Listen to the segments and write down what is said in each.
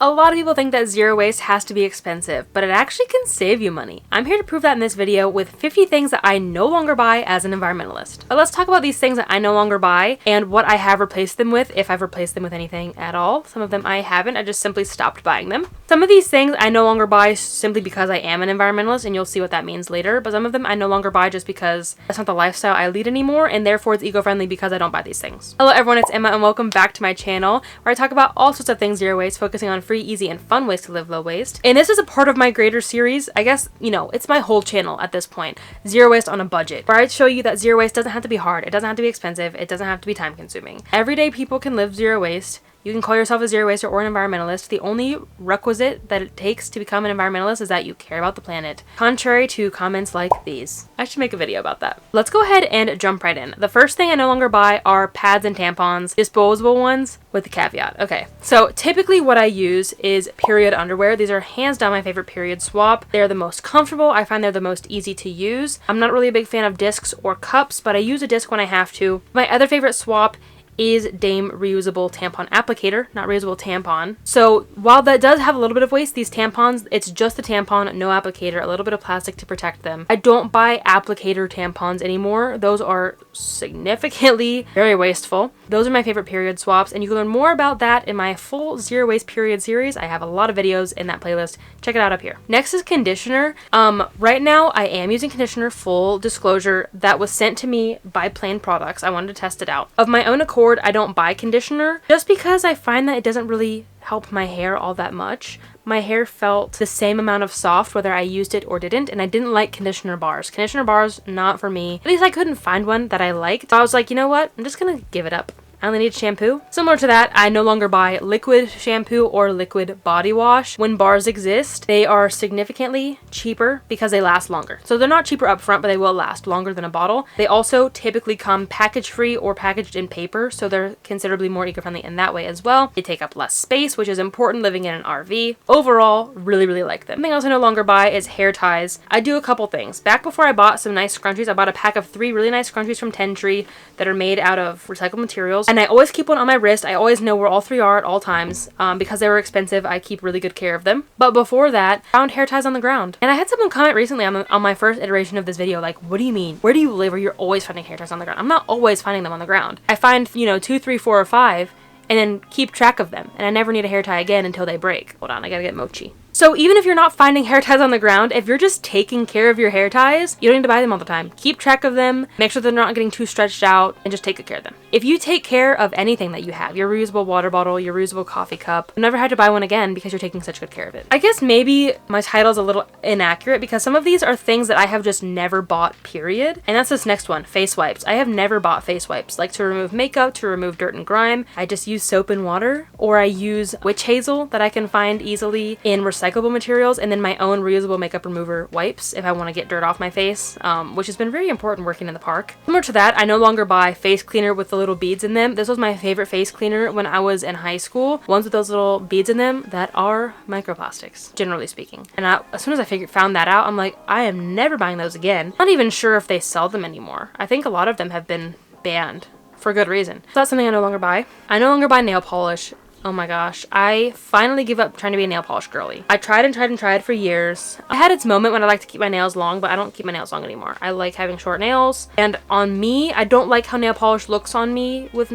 A lot of people think that zero waste has to be expensive, but it actually can save you money. I'm here to prove that in this video with 50 things that I no longer buy as an environmentalist. But let's talk about these things that I no longer buy and what I have replaced them with, if I've replaced them with anything at all. Some of them I haven't, I just simply stopped buying them. Some of these things I no longer buy simply because I am an environmentalist, and you'll see what that means later, but some of them I no longer buy just because that's not the lifestyle I lead anymore, and therefore it's eco-friendly because I don't buy these things. Hello everyone, it's Emma and welcome back to my channel, where I talk about all sorts of things zero waste, focusing on free, easy, and fun ways to live low waste. And this is a part of my greater series. I guess, you know, it's my whole channel at this point. Zero waste on a budget, where I show you that zero waste doesn't have to be hard, it doesn't have to be expensive, it doesn't have to be time consuming. Everyday people can live zero waste. You can call yourself a zero waster or an environmentalist. The only requisite that it takes to become an environmentalist is that you care about the planet, contrary to comments like these. I should make a video about that. Let's go ahead and jump right in. The first thing I no longer buy are pads and tampons, disposable ones, with the caveat. Okay, so typically what I use is period underwear. These are hands down my favorite period swap. They're the most comfortable. I find they're the most easy to use. I'm not really a big fan of discs or cups, but I use a disc when I have to. My other favorite swap is Dame reusable tampon applicator, not reusable tampon. So while that does have a little bit of waste, these tampons, it's just the tampon, no applicator, a little bit of plastic to protect them. I don't buy applicator tampons anymore. Those are significantly very wasteful. Those are my favorite period swaps, and you can learn more about that in my full zero waste period series. I have a lot of videos in that playlist. Check it out up here. Next is conditioner. Right now I am using conditioner, full disclosure, that was sent to me by Plain Products. I wanted to test it out. Of my own accord, I don't buy conditioner just because I find that it doesn't really help my hair all that much. My hair felt the same amount of soft whether I used it or didn't, and I didn't like conditioner bars. Conditioner bars, not for me. At least I couldn't find one that I liked. So I was like, you know what? I'm just gonna give it up. I only need shampoo. Similar to that, I no longer buy liquid shampoo or liquid body wash. When bars exist, they are significantly cheaper because they last longer. So they're not cheaper up front, but they will last longer than a bottle. They also typically come package free or packaged in paper, so they're considerably more eco-friendly in that way as well. They take up less space, which is important living in an RV. Overall, really, really like them. Something else I no longer buy is hair ties. I do a couple things. Back before I bought some nice scrunchies, I bought a pack of 3 really nice scrunchies from Ten Tree that are made out of recycled materials. And I always keep one on my wrist. I always know where all 3 are at all times. Because they were expensive, I keep really good care of them. But before that, I found hair ties on the ground. And I had someone comment recently on my first iteration of this video, like, what do you mean? Where do you live where you're always finding hair ties on the ground? I'm not always finding them on the ground. I find, you know, 2, 3, 4, or 5, and then keep track of them. And I never need a hair tie again until they break. Hold on, I gotta get mochi. So even if you're not finding hair ties on the ground, if you're just taking care of your hair ties, you don't need to buy them all the time. Keep track of them, make sure they're not getting too stretched out, and just take good care of them. If you take care of anything that you have, your reusable water bottle, your reusable coffee cup, you'll never have to buy one again because you're taking such good care of it. I guess maybe my title's a little inaccurate because some of these are things that I have just never bought, period. And that's this next one, face wipes. I have never bought face wipes, like to remove makeup, to remove dirt and grime. I just use soap and water, or I use witch hazel that I can find easily in recyclable materials, and then my own reusable makeup remover wipes if I want to get dirt off my face, which has been very important working in the park. Similar to that, I no longer buy face cleaner with the little beads in them. This was my favorite face cleaner when I was in high school. Ones with those little beads in them that are microplastics, generally speaking. And as soon as I found that out, I'm like, I am never buying those again. Not even sure if they sell them anymore. I think a lot of them have been banned for good reason. So that's something I no longer buy. I no longer buy nail polish. Oh my gosh, I finally give up trying to be a nail polish girly. I tried and tried and tried for years. I had its moment when I like to keep my nails long, but I don't keep my nails long anymore. I like having short nails, and on me, I don't like how nail polish looks on me with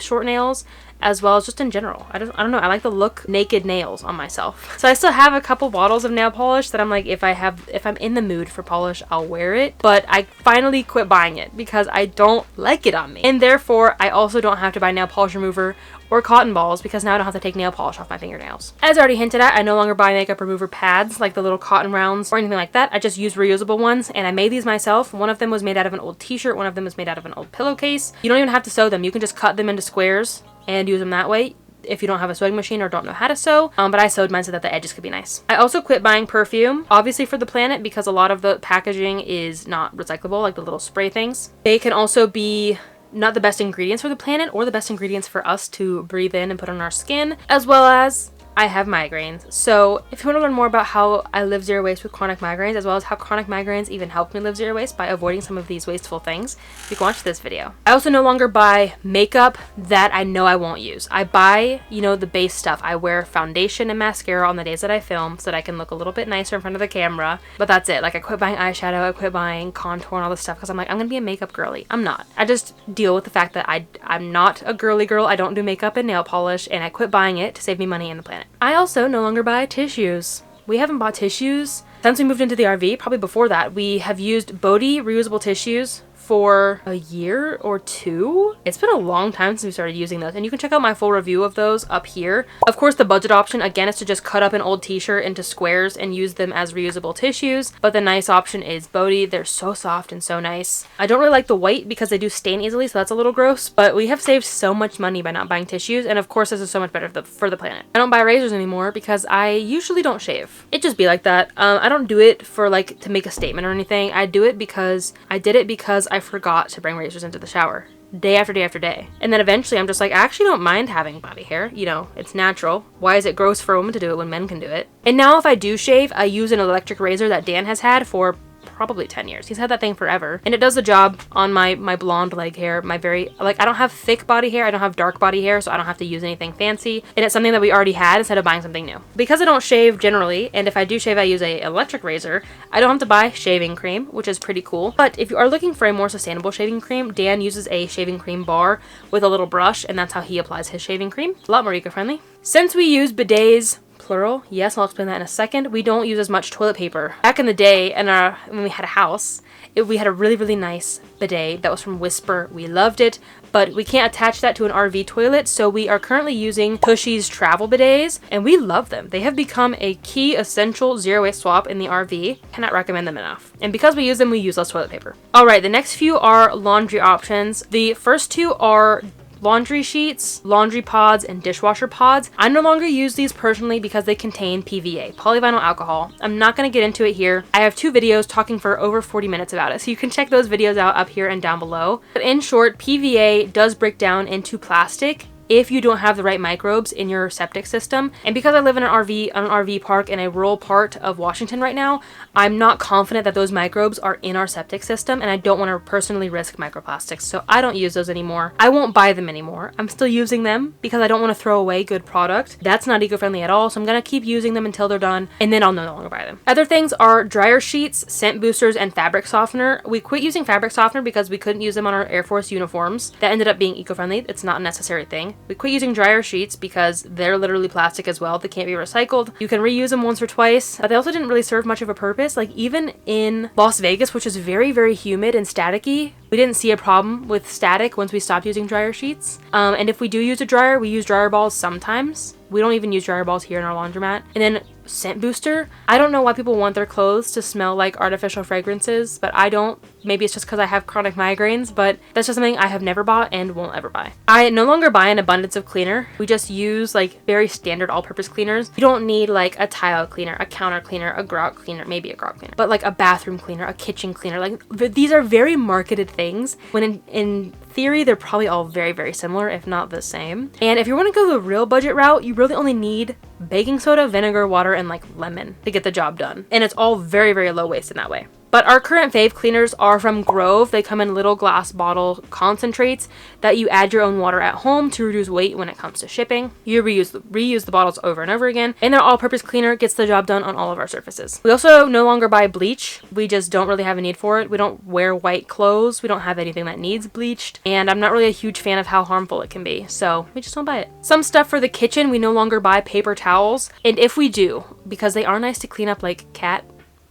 short nails, as well as just in general. I don't know, I like the look naked nails on myself. So I still have a couple bottles of nail polish that I'm like, if I'm in the mood for polish, I'll wear it. But I finally quit buying it because I don't like it on me. And therefore, I also don't have to buy nail polish remover or cotton balls because now I don't have to take nail polish off my fingernails. As already hinted at, I no longer buy makeup remover pads like the little cotton rounds or anything like that. I just use reusable ones, and I made these myself. One of them was made out of an old t-shirt, one of them was made out of an old pillowcase. You don't even have to sew them. You can just cut them into squares and use them that way if you don't have a sewing machine or don't know how to sew, but I sewed mine so that the edges could be nice. I also quit buying perfume, obviously for the planet, because a lot of the packaging is not recyclable, like the little spray things. They can also be not the best ingredients for the planet or the best ingredients for us to breathe in and put on our skin, as well as I have migraines. So if you want to learn more about how I live zero waste with chronic migraines, as well as how chronic migraines even help me live zero waste by avoiding some of these wasteful things, you can watch this video. I also no longer buy makeup that I know I won't use. I buy, you know, the base stuff. I wear foundation and mascara on the days that I film so that I can look a little bit nicer in front of the camera, but that's it. Like, I quit buying eyeshadow, I quit buying contour and all this stuff because I'm like, I'm gonna be a makeup girly. I'm not. I just deal with the fact that I'm not a girly girl. I don't do makeup and nail polish, and I quit buying it to save me money and the planet. I also no longer buy tissues. We haven't bought tissues since we moved into the RV. Probably before that, we have used Bodhi reusable tissues for a year or two. It's been a long time since we started using those, and you can check out my full review of those up here. Of course, the budget option again is to just cut up an old t-shirt into squares and use them as reusable tissues, but the nice option is Bodhi. They're so soft and so nice. I don't really like the white because they do stain easily, so that's a little gross, but we have saved so much money by not buying tissues, and of course this is so much better for the planet. I don't buy razors anymore because I usually don't shave. It just be like that. I don't do it for like to make a statement or anything. I do it because I did it because I forgot to bring razors into the shower day after day after day. And then eventually I'm just like, I actually don't mind having body hair. You know, it's natural. Why is it gross for a woman to do it when men can do it? And now if I do shave, I use an electric razor that Dan has had for probably 10 years. He's had that thing forever, and it does the job on my blonde leg hair, my very, like, I don't have thick body hair, I don't have dark body hair, so I don't have to use anything fancy, and it's something that we already had instead of buying something new. Because I don't shave generally, and if I do shave I use a electric razor, I don't have to buy shaving cream, which is pretty cool. But if you are looking for a more sustainable shaving cream, Dan uses a shaving cream bar with a little brush, and that's how he applies his shaving cream. A lot more eco-friendly. Since we use bidets, plural, yes, I'll explain that in a second, we don't use as much toilet paper. Back in the day, when we had a house, we had a really, really nice bidet that was from Whisper. We loved it, but we can't attach that to an RV toilet, so we are currently using Tushy's travel bidets, and we love them. They have become a key essential zero waste swap in the RV. Cannot recommend them enough. And because we use them, we use less toilet paper. All right, the next few are laundry options. The first two are laundry sheets, laundry pods, and dishwasher pods. I no longer use these personally because they contain PVA, polyvinyl alcohol. I'm not going to get into it here. I have 2 videos talking for over 40 minutes about it, so you can check those videos out up here and down below. But in short, PVA does break down into plastic if you don't have the right microbes in your septic system. And because I live in an RV park in a rural part of Washington right now, I'm not confident that those microbes are in our septic system, and I don't want to personally risk microplastics, so I don't use those anymore. I won't buy them anymore. I'm still using them because I don't want to throw away good product. That's not eco-friendly at all, so I'm going to keep using them until they're done, and then I'll no longer buy them. Other things are dryer sheets, scent boosters, and fabric softener. We quit using fabric softener because we couldn't use them on our Air Force uniforms. That ended up being eco-friendly. It's not a necessary thing. We quit using dryer sheets because they're literally plastic as well. They can't be recycled. You can reuse them once or twice, but they also didn't really serve much of a purpose. Like, even in Las Vegas, which is very, very humid and staticky, we didn't see a problem with static once we stopped using dryer sheets. And if we do use a dryer, we use dryer balls sometimes. We don't even use dryer balls here in our laundromat. And then scent booster. I don't know why people want their clothes to smell like artificial fragrances, but I don't. Maybe it's just because I have chronic migraines, but that's just something I have never bought and won't ever buy. I no longer buy an abundance of cleaner. We just use like very standard all-purpose cleaners. You don't need like a tile cleaner, a counter cleaner, a grout cleaner, maybe a grout cleaner, but like a bathroom cleaner, a kitchen cleaner. Like, these are very marketed things when in theory they're probably all very, very similar, if not the same. And if you want to go the real budget route, you really only need baking soda, vinegar, water, and like lemon to get the job done. And it's all very, very low waste in that way. But our current fave cleaners are from Grove. They come in little glass bottle concentrates that you add your own water at home to reduce weight when it comes to shipping. You reuse the bottles over and over again, and their all-purpose cleaner gets the job done on all of our surfaces. We also no longer buy bleach. We just don't really have a need for it. We don't wear white clothes. We don't have anything that needs bleached, and I'm not really a huge fan of how harmful it can be, so we just don't buy it. Some stuff for the kitchen, we no longer buy paper towels, and if we do, because they are nice to clean up like cat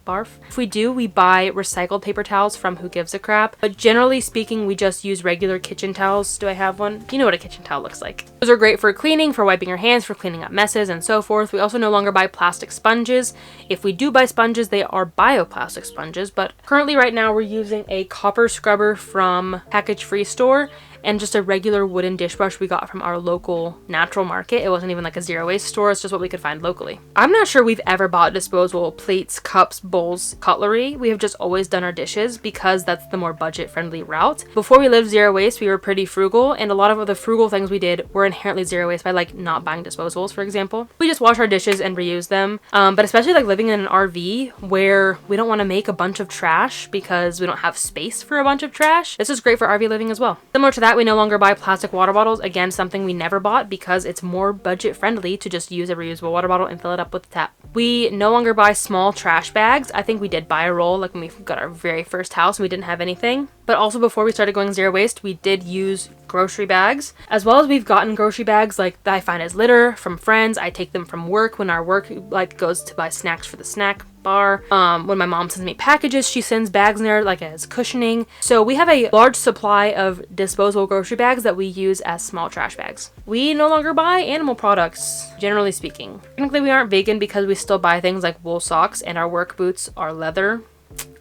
barf. If we do, we buy recycled paper towels from Who Gives a Crap, but generally speaking, we just use regular kitchen towels. Do I have one? You know what a kitchen towel looks like. Those are great for cleaning, for wiping your hands, for cleaning up messes, and so forth. We also no longer buy plastic sponges. If we do buy sponges, they are bioplastic sponges, but currently right now we're using a copper scrubber from Package Free Store, and just a regular wooden dish brush we got from our local natural market. It wasn't even like a zero waste store, it's just what we could find locally. I'm not sure we've ever bought disposable plates, cups, bowls, cutlery. We have just always done our dishes because that's the more budget friendly route. Before we lived zero waste, we were pretty frugal, and a lot of the frugal things we did were inherently zero waste by like not buying disposables, for example. We just wash our dishes and reuse them. But especially like living in an RV where we don't want to make a bunch of trash because we don't have space for a bunch of trash, this is great for RV living as well. Similar to that, we no longer buy plastic water bottles. Again, something we never bought because it's more budget friendly to just use a reusable water bottle and fill it up with the tap. We no longer buy small trash bags. I think we did buy a roll like when we got our very first house and we didn't have anything. But also before we started going zero waste, we did use grocery bags, as well as we've gotten grocery bags like that I find as litter from friends. I take them from work when our work like goes to buy snacks for the snack bar. When my mom sends me packages, she sends bags in there like as cushioning. So we have a large supply of disposable grocery bags that we use as small trash bags. We no longer buy animal products, generally speaking. Technically, we aren't vegan because we still buy things like wool socks, and our work boots are leather.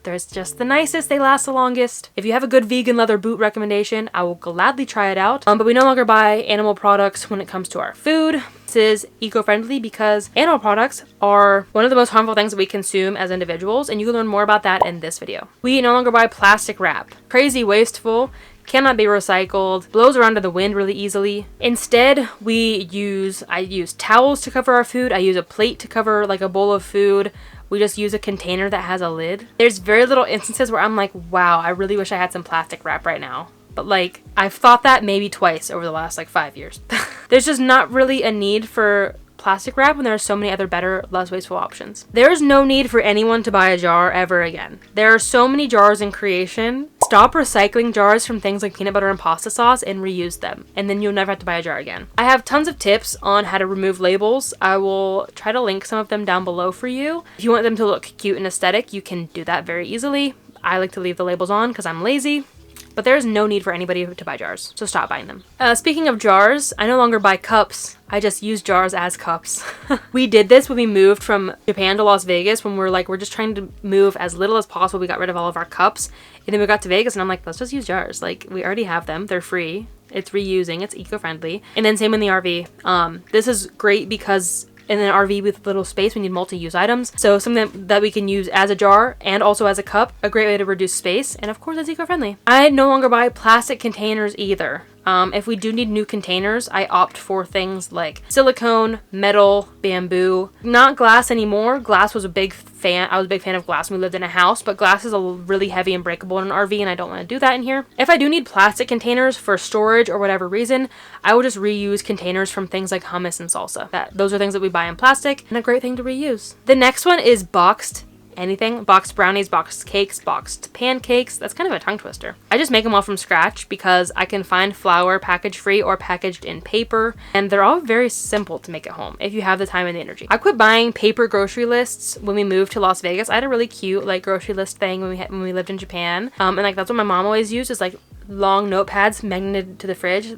They're just the nicest, they last the longest. If you have a good vegan leather boot recommendation, I will gladly try it out. But we no longer buy animal products when it comes to our food. This is eco-friendly because animal products are one of the most harmful things that we consume as individuals, and you can learn more about that in this video. We no longer buy plastic wrap. Crazy wasteful, cannot be recycled, blows around in the wind really easily. Instead, I use towels to cover our food. I use a plate to cover like a bowl of food. We just use a container that has a lid. There's very little instances where I'm like, wow, I really wish I had some plastic wrap right now. But like, I've thought that maybe twice over the last like 5 years. There's just not really a need for plastic wrap when there are so many other better, less wasteful options. There is no need for anyone to buy a jar ever again. There are so many jars in creation. Stop recycling jars from things like peanut butter and pasta sauce and reuse them, and then you'll never have to buy a jar again. I have tons of tips on how to remove labels. I will try to link some of them down below for you. If you want them to look cute and aesthetic, you can do that very easily. I like to leave the labels on because I'm lazy. But there's no need for anybody to buy jars, so stop buying them. Speaking of jars, I no longer buy cups. I just use jars as cups. We did this when we moved from Japan to Las Vegas, when we're just trying to move as little as possible. We got rid of all of our cups, and then we got to Vegas and I'm like, let's just use jars. Like, we already have them, they're free, it's reusing, it's eco-friendly. And then same in the RV. This is great because in an RV with little space, we need multi-use items. So something that we can use as a jar and also as a cup, a great way to reduce space. And of course, it's eco-friendly. I no longer buy plastic containers either. If we do need new containers, I opt for things like silicone, metal, bamboo, not glass anymore. Glass was a big fan. I was a big fan of glass when we lived in a house, but glass is really heavy and breakable in an RV, and I don't want to do that in here. If I do need plastic containers for storage or whatever reason, I will just reuse containers from things like hummus and salsa. Those are things that we buy in plastic, and a great thing to reuse. The next one is boxed anything. Boxed brownies, boxed cakes, boxed pancakes. That's kind of a tongue twister. I just make them all from scratch because I can find flour package free or packaged in paper, and they're all very simple to make at home if you have the time and the energy. I quit buying paper grocery lists when we moved to Las Vegas. I had a really cute like grocery list thing when we lived in Japan, and like that's what my mom always used, is like long notepads magneted to the fridge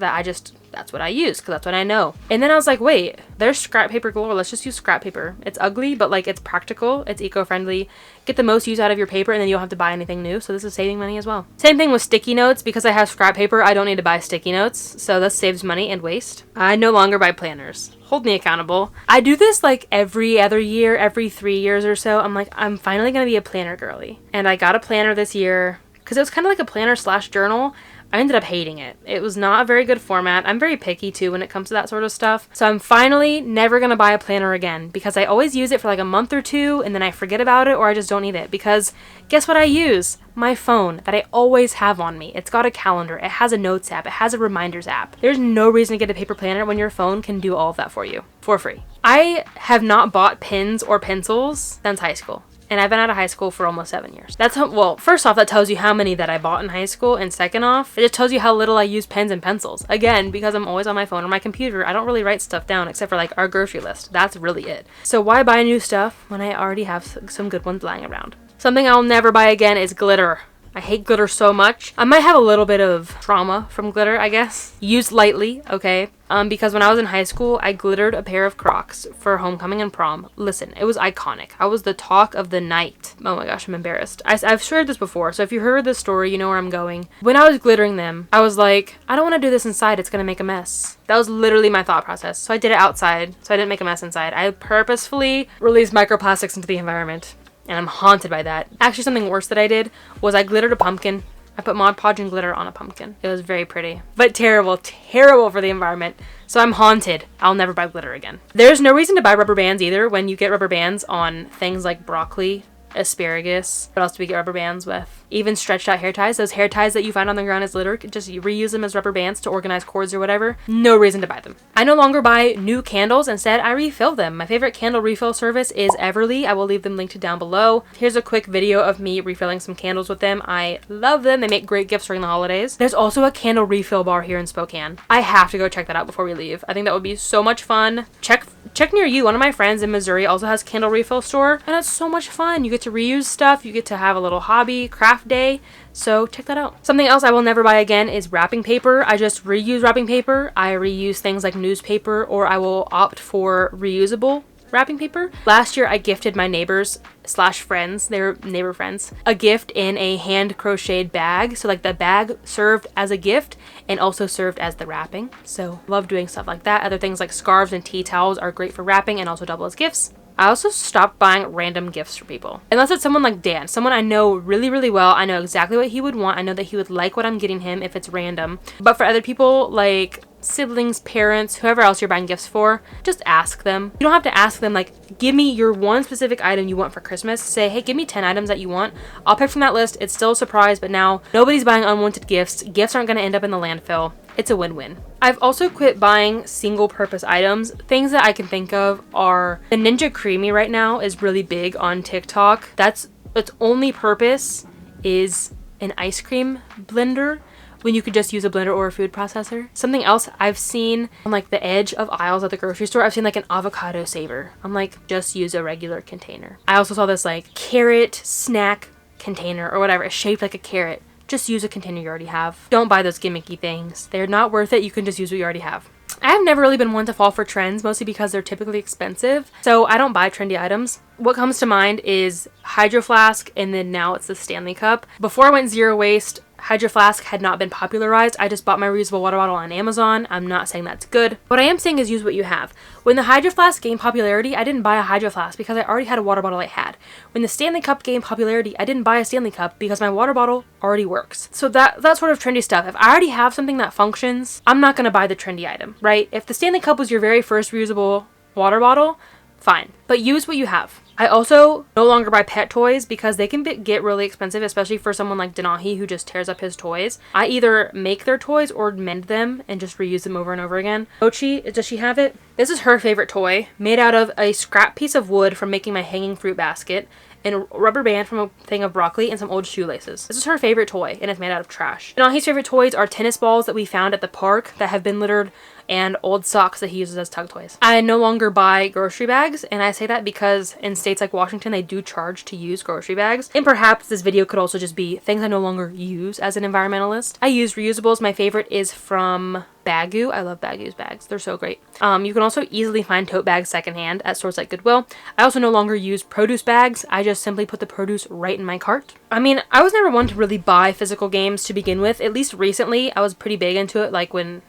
that's what I use because that's what I know. And then I was like, wait, there's scrap paper galore. Let's just use scrap paper. It's ugly, but like it's practical. It's eco-friendly. Get the most use out of your paper, and then you don't have to buy anything new. So this is saving money as well. Same thing with sticky notes. Because I have scrap paper, I don't need to buy sticky notes. So this saves money and waste. I no longer buy planners. Hold me accountable. I do this like every other year, every 3 years or so. I'm like, I'm finally going to be a planner girly. And I got a planner this year because it was kind of like a planner / journal. I ended up hating it. It was not a very good format. I'm very picky too when it comes to that sort of stuff. So I'm finally never gonna buy a planner again because I always use it for like a month or two and then I forget about it, or I just don't need it. Because guess what I use? My phone that I always have on me. It's got a calendar. It has a notes app. It has a reminders app. There's no reason to get a paper planner when your phone can do all of that for you for free. I have not bought pens or pencils since high school. And I've been out of high school for almost 7 years. Well, first off, that tells you how many that I bought in high school. And second off, it just tells you how little I use pens and pencils. Again, because I'm always on my phone or my computer, I don't really write stuff down except for like our grocery list. That's really it. So why buy new stuff when I already have some good ones lying around? Something I'll never buy again is glitter. I hate glitter so much. I might have a little bit of trauma from glitter, I guess. Used lightly, okay? because when I was in high school, I glittered a pair of Crocs for homecoming and prom. Listen, it was iconic. I was the talk of the night. Oh my gosh, I'm embarrassed. I've shared this before, so if you heard this story, you know where I'm going. When I was glittering them, I was like, I don't want to do this inside. It's going to make a mess. That was literally my thought process. So I did it outside, so I didn't make a mess inside. I purposefully released microplastics into the environment, and I'm haunted by that. Actually, something worse that I did was I glittered a pumpkin. I put Mod Podge and glitter on a pumpkin. It was very pretty, but terrible, terrible for the environment. So I'm haunted. I'll never buy glitter again. There's no reason to buy rubber bands either when you get rubber bands on things like broccoli, asparagus. What else do we get rubber bands with? Even stretched out hair ties. Those hair ties that you find on the ground as litter, just reuse them as rubber bands to organize cords or whatever. No reason to buy them. I no longer buy new candles. Instead, I refill them. My favorite candle refill service is Everly. I will leave them linked down below. Here's a quick video of me refilling some candles with them. I love them. They make great gifts during the holidays. There's also a candle refill bar here in Spokane. I have to go check that out before we leave. I think that would be so much fun. Check near you. One of my friends in Missouri also has a candle refill store, and it's so much fun. You get to reuse stuff. You get to have a little hobby craft day. So check that out. Something else I will never buy again is wrapping paper. I just reuse wrapping paper. I reuse things like newspaper, or I will opt for reusable wrapping paper. Last year I gifted my neighbors / friends, they were neighbor friends, a gift in a hand crocheted bag. So like the bag served as a gift and also served as the wrapping. So love doing stuff like that. Other things like scarves and tea towels are great for wrapping and also double as gifts. I also stopped buying random gifts for people. Unless it's someone like Dan, someone I know really, really well. I know exactly what he would want. I know that he would like what I'm getting him if it's random. But for other people like siblings, parents, whoever else you're buying gifts for, just ask them. You don't have to ask them like, give me your one specific item you want for Christmas. Say, hey, give me 10 items that you want. I'll pick from that list. It's still a surprise, but now nobody's buying unwanted gifts. Gifts aren't going to end up in the landfill. It's a win-win. I've also quit buying single-purpose items. Things that I can think of are the Ninja Creamy right now is really big on TikTok. Its only purpose is an ice cream blender, when you could just use a blender or a food processor. Something else I've seen on like the edge of aisles at the grocery store, I've seen like an avocado saver. I'm like, just use a regular container. I also saw this like carrot snack container or whatever, it's shaped like a carrot. Just use a container you already have. Don't buy those gimmicky things. They're not worth it. You can just use what you already have. I have never really been one to fall for trends, mostly because they're typically expensive. So I don't buy trendy items. What comes to mind is Hydro Flask, and then now it's the Stanley Cup. Before I went zero waste, Hydro Flask had not been popularized. I just bought my reusable water bottle on Amazon. I'm not saying that's good. What I am saying is use what you have. When the Hydro Flask gained popularity, I didn't buy a Hydro Flask because I already had a water bottle I had. When the Stanley Cup gained popularity, I didn't buy a Stanley Cup because my water bottle already works. So that's sort of trendy stuff. If I already have something that functions, I'm not going to buy the trendy item, right? If the Stanley Cup was your very first reusable water bottle, fine. But use what you have. I also no longer buy pet toys because they can get really expensive, especially for someone like Denahi who just tears up his toys. I either make their toys or mend them and just reuse them over and over again. Mochi, does she have it? This is her favorite toy, made out of a scrap piece of wood from making my hanging fruit basket, and a rubber band from a thing of broccoli and some old shoelaces. This is her favorite toy, and it's made out of trash. Denahi's favorite toys are tennis balls that we found at the park that have been littered, and old socks that he uses as tug toys. I no longer buy grocery bags, and I say that because in states like Washington, they do charge to use grocery bags. And perhaps this video could also just be things I no longer use as an environmentalist. I use reusables. My favorite is from Baggu. I love Baggu's bags. They're so great. You can also easily find tote bags secondhand at stores like Goodwill. I also no longer use produce bags. I just simply put the produce right in my cart. I mean, I was never one to really buy physical games to begin with. At least recently, I was pretty big into it. Like when,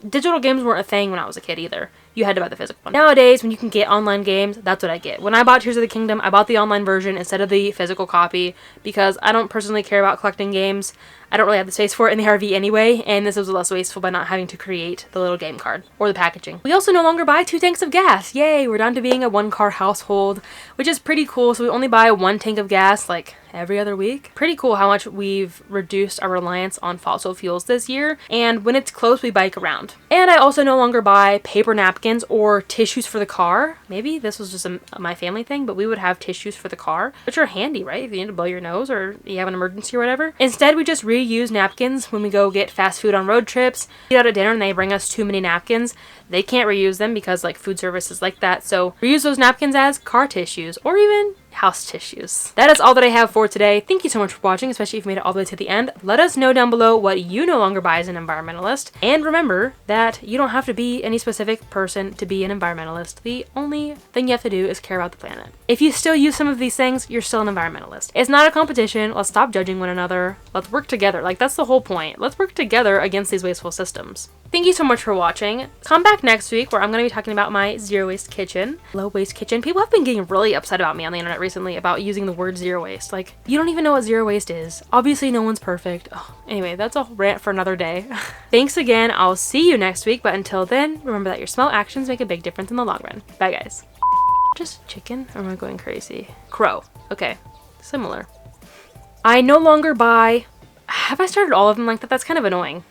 digital games weren't a thing when I was a kid either. You had to buy the physical one. Nowadays, when you can get online games, that's what I get. When I bought Tears of the Kingdom, I bought the online version instead of the physical copy because I don't personally care about collecting games. I don't really have the space for it in the RV anyway, and this was less wasteful by not having to create the little game card or the packaging. We also no longer buy 2 tanks of gas. Yay, we're down to being a 1-car household, which is pretty cool. So we only buy 1 tank of gas like every other week. Pretty cool how much we've reduced our reliance on fossil fuels this year, and when it's close, we bike around. And I also no longer buy paper napkins or tissues for the car. Maybe this was just my family thing, but we would have tissues for the car, which are handy, right? If you need to blow your nose or you have an emergency or whatever. Instead, we just reuse napkins when we go get fast food on road trips. We eat out at dinner and they bring us too many napkins. They can't reuse them because like food services like that. So reuse those napkins as car tissues, or even house tissues. That is all that I have for today. Thank you so much for watching, especially if you made it all the way to the end. Let us know down below what you no longer buy as an environmentalist. And remember that you don't have to be any specific person to be an environmentalist. The only thing you have to do is care about the planet. If you still use some of these things, you're still an environmentalist. It's not a competition. Let's stop judging one another. Let's work together. Like, that's the whole point. Let's work together against these wasteful systems. Thank you so much for watching. Come back next week where I'm going to be talking about my zero waste kitchen, low waste kitchen. People have been getting really upset about me on the internet recently about using the word zero waste. Like, you don't even know what zero waste is. Obviously, no one's perfect. Oh, anyway, that's a rant for another day. Thanks again. I'll see you next week. But until then, remember that your small actions make a big difference in the long run. Bye, guys. Just chicken? Or am I going crazy? Crow. Okay. Similar. I no longer buy... Have I started all of them like that? That's kind of annoying.